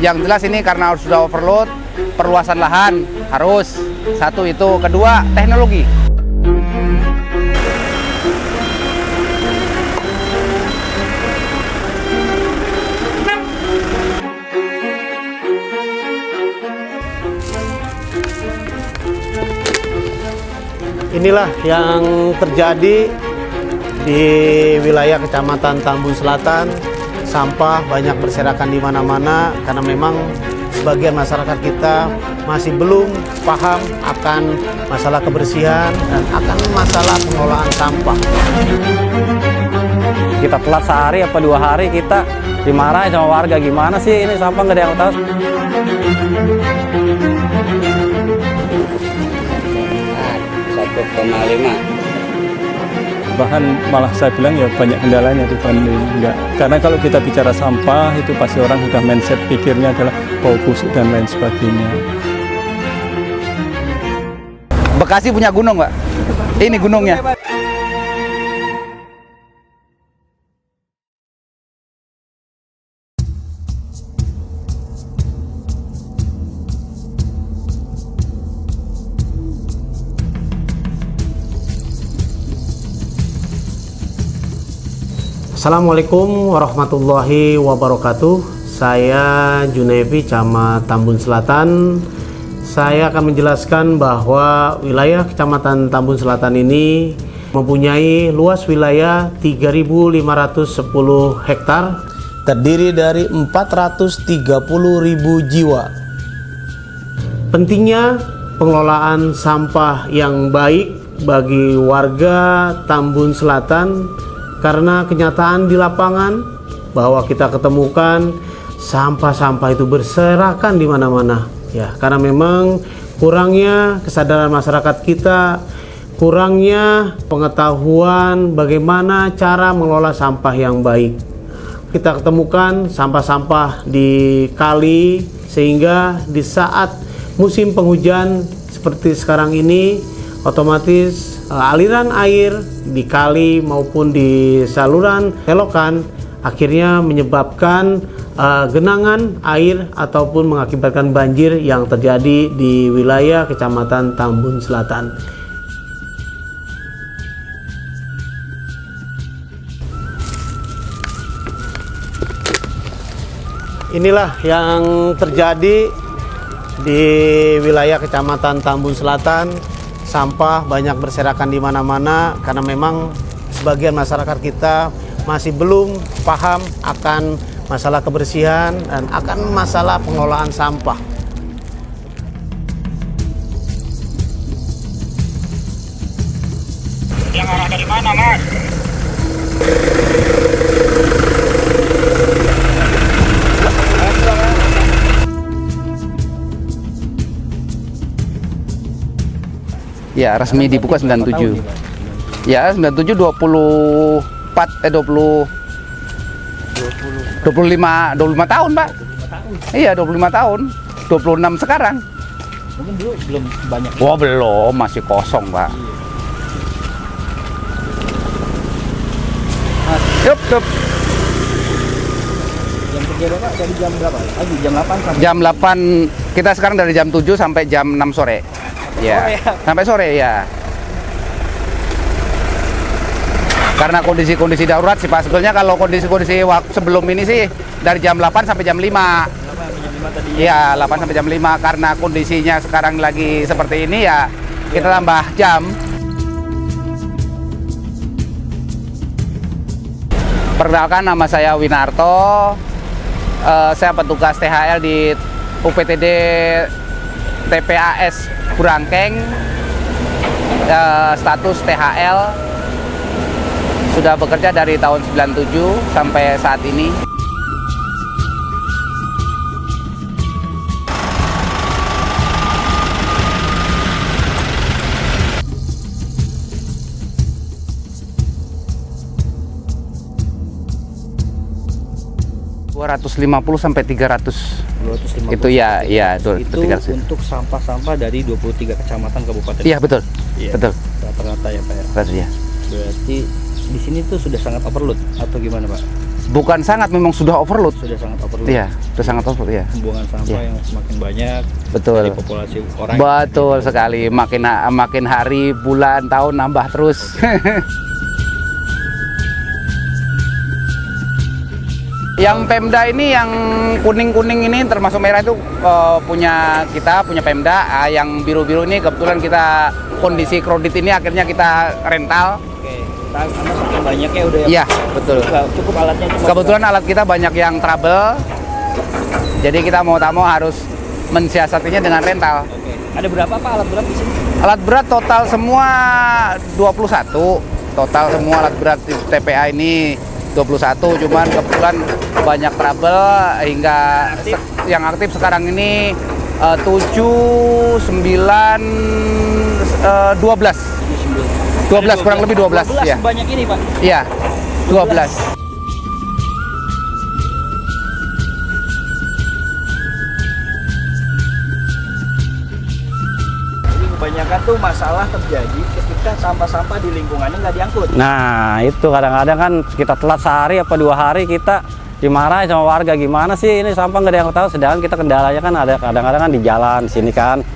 Yang jelas ini karena sudah overload, perluasan lahan harus. Satu itu, kedua teknologi. Inilah yang terjadi di wilayah Kecamatan Tambun Selatan. Sampah banyak berserakan di mana-mana karena memang sebagian masyarakat kita masih belum paham akan masalah kebersihan dan akan masalah pengelolaan sampah. Kita telat sehari apa 2 hari kita dimarahin sama warga, gimana sih ini sampah nggak ada yang tahu. Bahkan malah saya bilang ya banyak kendalanya dibanding enggak. Karena kalau kita bicara sampah itu pasti orang sudah mindset pikirnya adalah bau busuk dan lain sebagainya. Bekasi punya gunung, Pak. Ini gunungnya. Assalamualaikum warahmatullahi wabarakatuh. Saya Junevi, Camat Tambun Selatan. Saya akan menjelaskan bahwa wilayah Kecamatan Tambun Selatan ini mempunyai luas wilayah 3.510 hektar, terdiri dari 430.000 jiwa. Pentingnya pengelolaan sampah yang baik bagi warga Tambun Selatan, karena kenyataan di lapangan bahwa kita ketemukan sampah-sampah itu berserakan di mana-mana. Ya, karena memang kurangnya kesadaran masyarakat kita, kurangnya pengetahuan bagaimana cara mengelola sampah yang baik. Kita ketemukan sampah-sampah di kali, sehingga di saat musim penghujan seperti sekarang ini, otomatis aliran air di kali maupun di saluran selokan akhirnya menyebabkan genangan air ataupun mengakibatkan banjir yang terjadi di wilayah Kecamatan Tambun Selatan. Inilah yang terjadi di wilayah Kecamatan Tambun Selatan. Sampah banyak berserakan di mana-mana karena memang sebagian masyarakat kita masih belum paham akan masalah kebersihan dan akan masalah pengelolaan sampah. Yang arah dari mana, Mas? Ya, resmi dibuka 97. Ya, 97 25 tahun, Pak. Iya, 25 tahun. 26 sekarang. Mungkin dulu belum banyak. Wah, belum, masih kosong, Pak. Yup. Yang kerja Bapak dari jam berapa? Pagi jam 8 sampai Jam 8, kita sekarang dari jam 7 sampai jam 6 sore. Ya, sampai sore ya. Karena kondisi-kondisi darurat sih Pak. Sebetulnya kalau kondisi-kondisi sebelum ini sih dari jam 8 sampai jam 5. Iya, 8 sampai jam 5. Karena kondisinya sekarang lagi seperti ini ya, kita tambah jam. Perkenalkan, nama saya Winarto. Saya petugas THL di UPTD TPAS Burangkeng. Status THL, sudah bekerja dari tahun 97 sampai saat ini. sampai 300. 250. Itu ya, ya, itu 300. untuk sampah-sampah dari 23 kecamatan kabupaten. Iya, betul. Iya. Betul. Rata-rata ya, Pak ya. Betul ya. Berarti di sini tuh sudah sangat overload atau gimana, Pak? Bukan sangat, memang sudah overload. Sudah sangat overload. Iya, sudah sangat overload ya. Pembuangan sampah yang semakin banyak. Betul. Dari populasi orang. Betul sekali. Makin hari, bulan, tahun nambah terus. Yang Pemda ini, yang kuning-kuning ini termasuk merah itu punya Pemda. Yang biru-biru ini kebetulan kita kondisi kredit ini akhirnya kita rental. Oke. Karena saking banyaknya udah. Iya, betul. Cukup alatnya. Kebetulan alat kita banyak yang trouble. Jadi kita mau tak mau harus mensiasatinya dengan rental. Oke. Ada berapa Pak alat berat di sini? Alat berat total semua 21. Total semua alat berat di TPA ini 21, cuman kebetulan banyak trouble hingga yang aktif sekarang ini 7, 9, 12. 12 kurang lebih 12 ya. Banyak ini Pak. Iya. 12. Kebanyakan tuh masalah terjadi ketika sampah-sampah di lingkungannya nggak diangkut. Nah itu kadang-kadang kan kita telat sehari apa 2 hari kita dimarahin sama warga, gimana sih ini sampah nggak ada yang tahu, sedangkan kita kendalanya kan ada kadang-kadang kan di jalan sini kan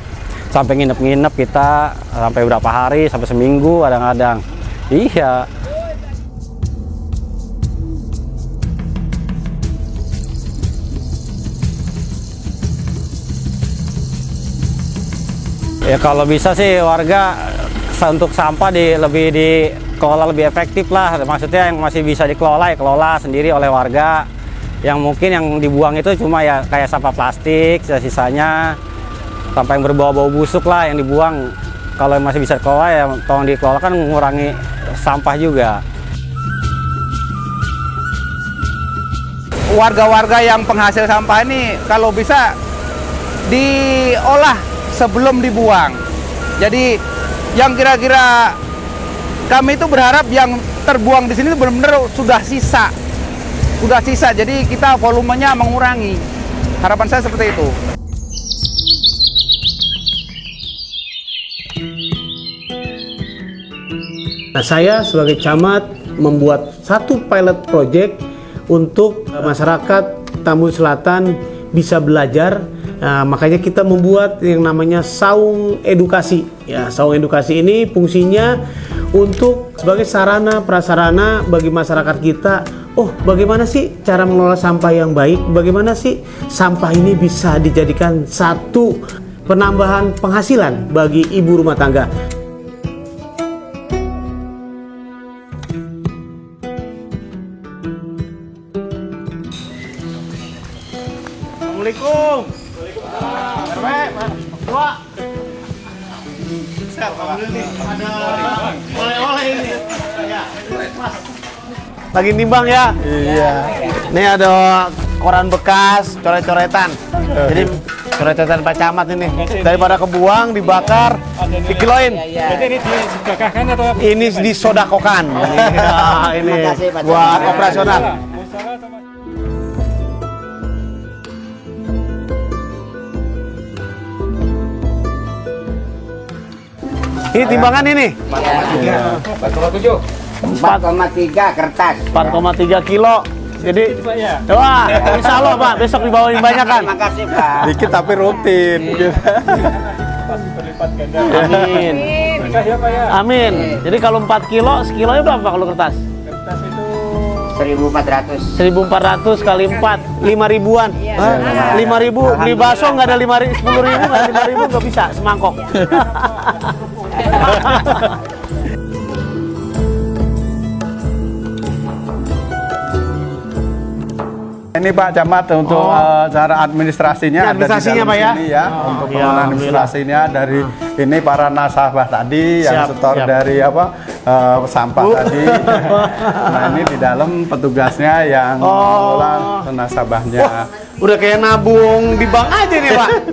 sampai nginep-nginep kita sampai berapa hari, sampai seminggu kadang-kadang. Iya. Ya kalau bisa sih warga untuk sampah lebih dikelola lebih efektif lah. Maksudnya yang masih bisa dikelola, ya kelola sendiri oleh warga. Yang mungkin yang dibuang itu cuma ya kayak sampah plastik, sisanya sampah yang berbau-bau busuk lah yang dibuang. Kalau masih bisa dikelola ya tolong dikelola, kan mengurangi sampah juga. Warga-warga yang penghasil sampah ini kalau bisa diolah sebelum dibuang. Jadi yang kira-kira kami itu berharap yang terbuang di sini benar-benar sudah sisa. Sudah sisa. Jadi kita volumenya mengurangi. Harapan saya seperti itu. Nah, saya sebagai camat membuat satu pilot project untuk masyarakat Tambun Selatan bisa belajar. Nah, makanya kita membuat yang namanya saung edukasi. Ya, saung edukasi ini fungsinya untuk sebagai sarana prasarana bagi masyarakat kita. Oh, bagaimana sih cara mengelola sampah yang baik? Bagaimana sih sampah ini bisa dijadikan satu penambahan penghasilan bagi ibu rumah tangga? Assalamualaikum. Oleh-oleh ini. Lagi nimbang ya? Iya. Ini ada koran bekas, coret-coretan. Jadi coret-coretan Pak Camat ini. Daripada kebuang, dibakar, dikiloin. Ini disodakokan. Ini buat operasional. Ini timbangan ini? 4,3 kertas. 4,3 kilo. Jadi, wah, insya Allah Pak, besok dibawain banyak kan? Terima kasih Pak. Dikit tapi rutin. Amin. Amin. Jadi kalau 4 kilo, sekilonya berapa kalau kertas? 1.400. 1.400 kali 4, 5 ribuan. 5 ribu, beli bakso nggak ada 10 ribu, nggak 5 ribu nggak bisa semangkok. Ini Pak Camat untuk cara administrasinya, Ini administrasinya, ada di Pak, ya? dalam sini ya. Untuk Ya, pengelolaan administrasinya dari ini para nasabah tadi yang Siap, setor siap. dari sampah tadi. Nah ini di dalam petugasnya yang mengelola nasabahnya. Udah kayak nabung di bank aja nih Pak.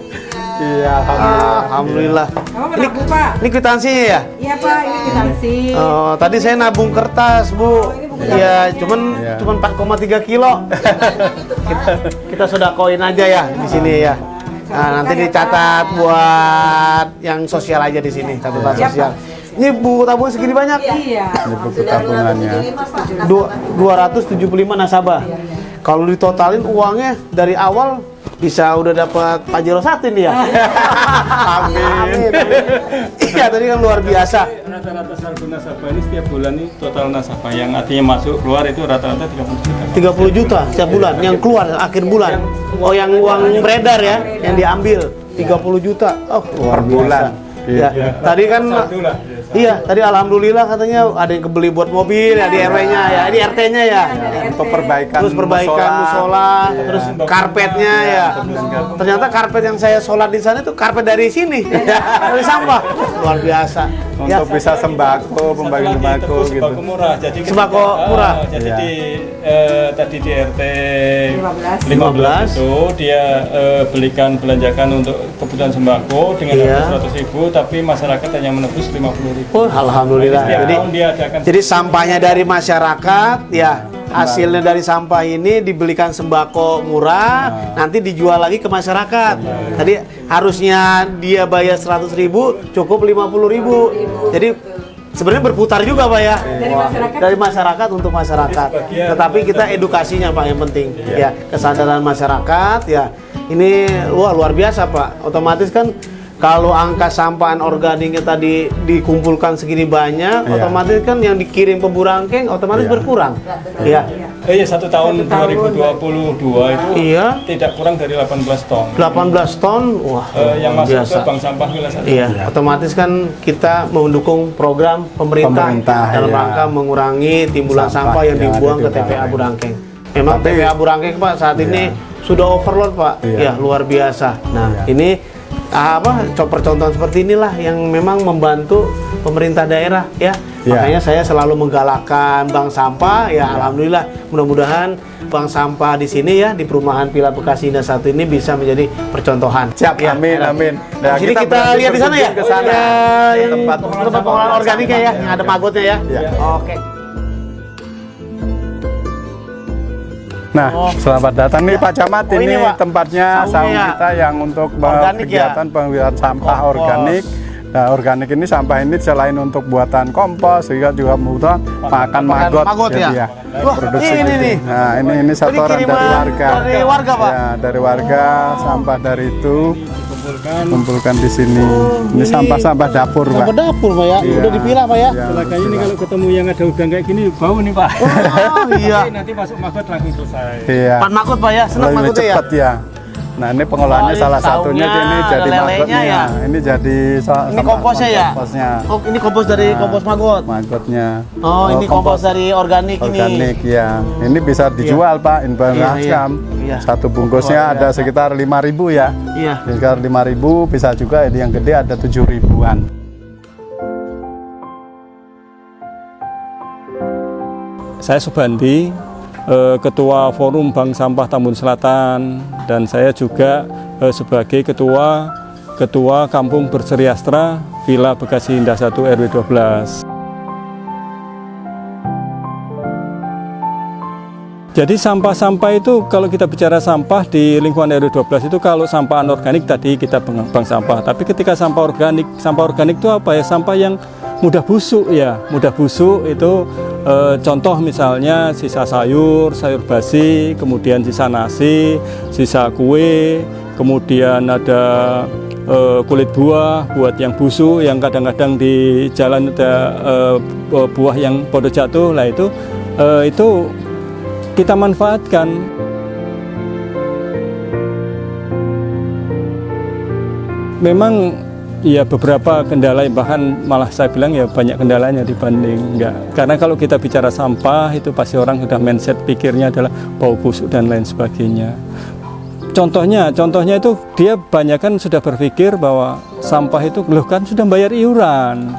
Iya, alhamdulillah. Alhamdulillah. Ini kwitansinya ya? Iya Pak, ini kwitansi. Oh, tadi saya nabung kertas Bu. Iya, cuman 4,3 kilo. kita sodakoin aja ya di sini ya. Nah, nanti dicatat buat yang sosial aja di sini, catatan sosial. Ini buku tabungan segini banyak? Iya. Ini buku tabungannya. 275 nasabah. Kalau ditotalin uangnya dari awal bisa udah dapat Pajero 1 ini ya. Amin. Iya, tadi kan luar biasa. Rata-rata saldo nasabah ini setiap bulan ini total nasabah yang artinya masuk keluar itu rata-rata 30 juta. 30 juta setiap bulan yang keluar akhir bulan. Oh, yang uang beredar ya, yang diambil 30 juta. Oh, luar Per bulan. biasa. Ya, tadi kan iya, tadi alhamdulillah katanya ada yang kebeli buat mobil ya di RW-nya ya, ini RT-nya ya. Untuk perbaikan Terus perbaikan musola, terus karpetnya ya. Ternyata karpet yang saya sholat di sana itu karpet dari sini, dari sampah. Luar biasa. untuk bisa sembako, pembagian sembako gitu. Sembako murah. Jadi Sembako murah. Jadi Iya. tadi di RT 15 15 itu dia belikan belanjakan untuk kebutuhan sembako dengan Iya. harga 100.000, tapi masyarakat hanya menebus 50.000. Oh, alhamdulillah. Setiap Jadi tahun dia adakan sampahnya dari masyarakat ya. Hasilnya dari sampah ini dibelikan sembako murah, nanti dijual lagi ke masyarakat. Tadi harusnya dia bayar 100.000, cukup 50.000. Jadi sebenarnya berputar juga Pak ya. Dari masyarakat untuk masyarakat. Tetapi kita edukasinya Pak yang penting. Ya, kesadaran masyarakat ya. Ini luar biasa Pak. Otomatis kan kalau angka sampahan organiknya tadi dikumpulkan segini banyak, otomatis kan yang dikirim ke Burangkeng otomatis berkurang. Iya. Iya, 1 tahun 2022 itu Iya. tidak kurang dari 18 ton. 18 ton, wah, Yang luar masuk biasa. ke bank sampah wilayah satu. Iya, otomatis kan kita mendukung program pemerintah dalam iya. rangka mengurangi timbulan sampah yang dibuang ke TPA Burangkeng. Memang TPA Burangkeng Pak saat ini sudah overload Pak, ya luar biasa. Nah ini contoh seperti inilah yang memang membantu pemerintah daerah ya. Makanya saya selalu menggalakkan bank sampah ya. Alhamdulillah mudah-mudahan bank sampah di sini ya di perumahan Villa Bekasi Indah 1 ini bisa menjadi percontohan. Siap, ya, amin, amin. Nah, Di sini kita berarti lihat di sana ya. ke sana. Yang Tempat pengolahan organiknya ya, yang ada magotnya ya. Oke. Nah, selamat datang nih Pak Camat. Oh, ini, ini Pak. tempatnya Saungnya saung kita yang untuk organik kegiatan pengolahan sampah Kompos. organik. Nah, organik ini sampah ini selain untuk buatan kompos, juga membutuhkan makan magot. ya. Jadi Wah, produksi ini gitu. nih. Nah, ini setoran kiriman dari warga. dari warga, Pak? Ya, dari warga, sampah dari itu kumpulkan di sini. Ini sampah-sampah dapur, Pak. Sampah dapur Pak ya. Iya. Udah dipilah Pak ya. Iya. Celaka ini kalau ketemu yang ada udang kayak gini bau nih Pak. Oh iya. Nanti masuk magot langsung selesai. Iya. Pan makut Pak ya, senang Lebih makutnya ya. cepat ya. Nah, ini pengolahannya Oh, ini salah satunya saungnya, ini jadi ada lelenya magotnya. ya? Ini jadi Ini komposnya ya? Komposnya. Oh, ini kompos dari kompos magot. Magotnya. Oh, ini kompos dari organik ini. Organik ya. Ini bisa dijual Pak, in beragam. Iya. Satu bungkusnya ada sekitar 5.000 ya. Iya. Sekitar 5.000, bisa juga yang gede ada 7.000-an. Saya Subandi, Ketua Forum Bank Sampah Tambun Selatan, dan saya juga sebagai Ketua Kampung Berseriastra Villa Bekasi Indah 1 RW 12. Jadi sampah-sampah itu kalau kita bicara sampah di lingkungan RW 12 itu kalau sampah anorganik tadi kita bank sampah. Tapi ketika sampah organik itu apa ya? Sampah yang mudah busuk ya. Mudah busuk itu contoh misalnya sisa sayur basi, kemudian sisa nasi, sisa kue, kemudian ada kulit buah yang busuk yang kadang-kadang di jalan ada buah yang pada jatuh lah itu kita manfaatkan. Memang ya beberapa kendala, bahkan malah saya bilang ya banyak kendalanya dibanding enggak. Karena kalau kita bicara sampah itu pasti orang sudah mindset pikirnya adalah bau busuk dan lain sebagainya. Contohnya itu dia banyak kan sudah berpikir bahwa sampah itu loh kan sudah bayar iuran.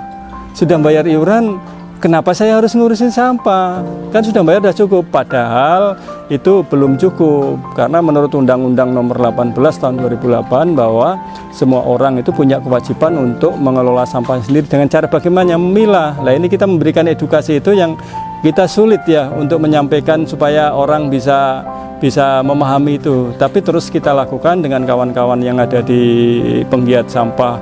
Kenapa saya harus ngurusin sampah? Kan sudah bayar sudah cukup. Padahal itu belum cukup. Karena menurut Undang-Undang Nomor 18 Tahun 2008 bahwa semua orang itu punya kewajiban untuk mengelola sampah sendiri dengan cara bagaimana memilah. Nah ini kita memberikan edukasi itu yang kita sulit ya untuk menyampaikan supaya orang bisa bisa memahami itu. Tapi terus kita lakukan dengan kawan-kawan yang ada di penggiat sampah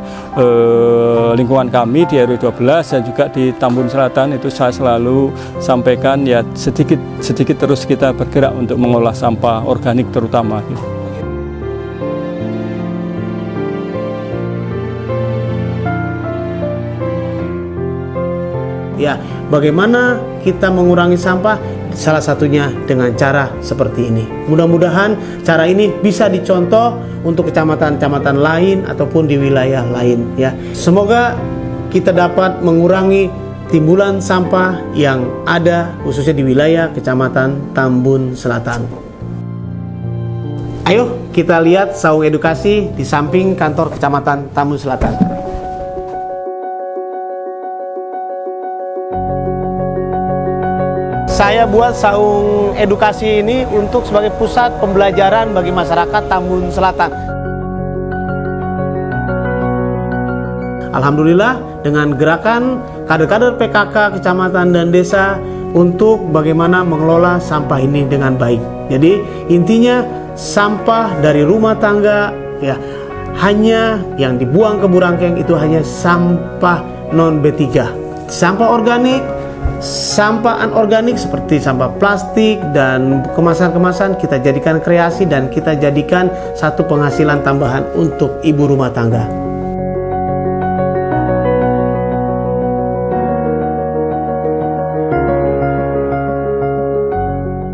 lingkungan kami di RW 12 dan juga di Tambun Selatan. Itu saya selalu sampaikan ya, sedikit terus kita bergerak untuk mengolah sampah organik terutama gitu. Ya, bagaimana kita mengurangi sampah? Salah satunya dengan cara seperti ini. Mudah-mudahan cara ini bisa dicontoh untuk kecamatan-kecamatan lain ataupun di wilayah lain ya. Semoga kita dapat mengurangi timbulan sampah yang ada khususnya di wilayah Kecamatan Tambun Selatan. Ayo kita lihat saung edukasi di samping kantor Kecamatan Tambun Selatan. Saya buat saung edukasi ini untuk sebagai pusat pembelajaran bagi masyarakat Tambun Selatan. Alhamdulillah dengan gerakan kader-kader PKK kecamatan dan desa untuk bagaimana mengelola sampah ini dengan baik. Jadi intinya sampah dari rumah tangga ya, hanya yang dibuang ke Burangkeng itu hanya sampah non B3. Sampah organik, sampah anorganik seperti sampah plastik dan kemasan-kemasan kita jadikan kreasi dan kita jadikan satu penghasilan tambahan untuk ibu rumah tangga.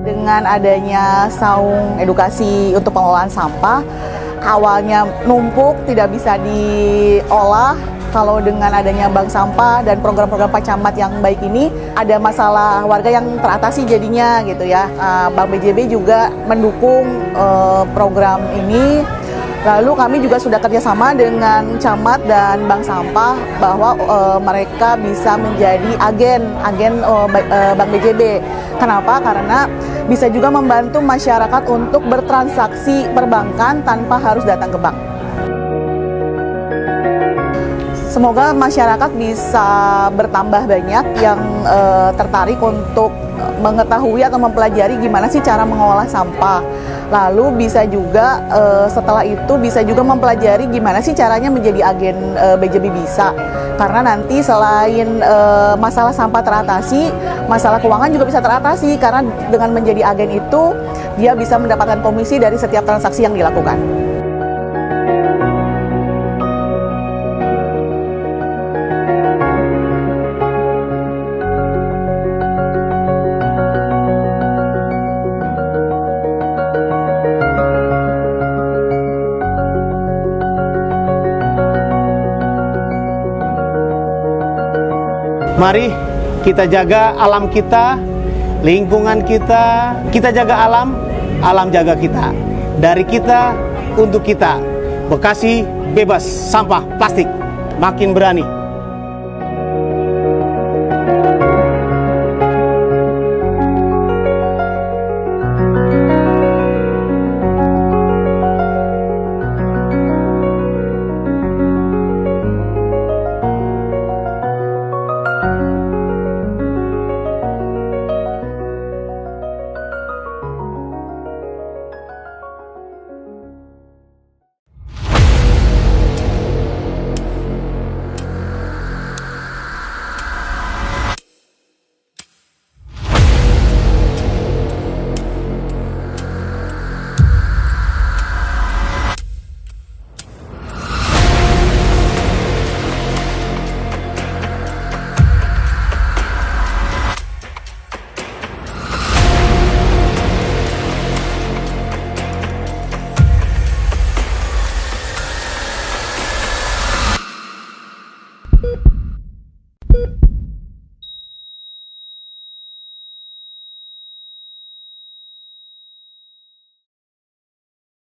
Dengan adanya saung edukasi untuk pengelolaan sampah, awalnya numpuk tidak bisa diolah. Kalau dengan adanya bank sampah dan program-program Pak Camat yang baik ini, ada masalah warga yang teratasi jadinya gitu ya. Bank BJB juga mendukung program ini. Lalu kami juga sudah kerjasama dengan Camat dan Bank Sampah bahwa mereka bisa menjadi agen Bank BJB. Kenapa? Karena bisa juga membantu masyarakat untuk bertransaksi perbankan tanpa harus datang ke bank. Semoga masyarakat bisa bertambah banyak yang tertarik untuk mengetahui atau mempelajari gimana sih cara mengolah sampah. Lalu bisa juga setelah itu bisa juga mempelajari gimana sih caranya menjadi agen BJB bisa. Karena nanti selain masalah sampah teratasi, masalah keuangan juga bisa teratasi. Karena dengan menjadi agen itu, dia bisa mendapatkan komisi dari setiap transaksi yang dilakukan. Mari kita jaga alam kita, lingkungan kita jaga alam, alam jaga kita. Dari kita, untuk kita. Bekasi bebas sampah plastik, makin berani.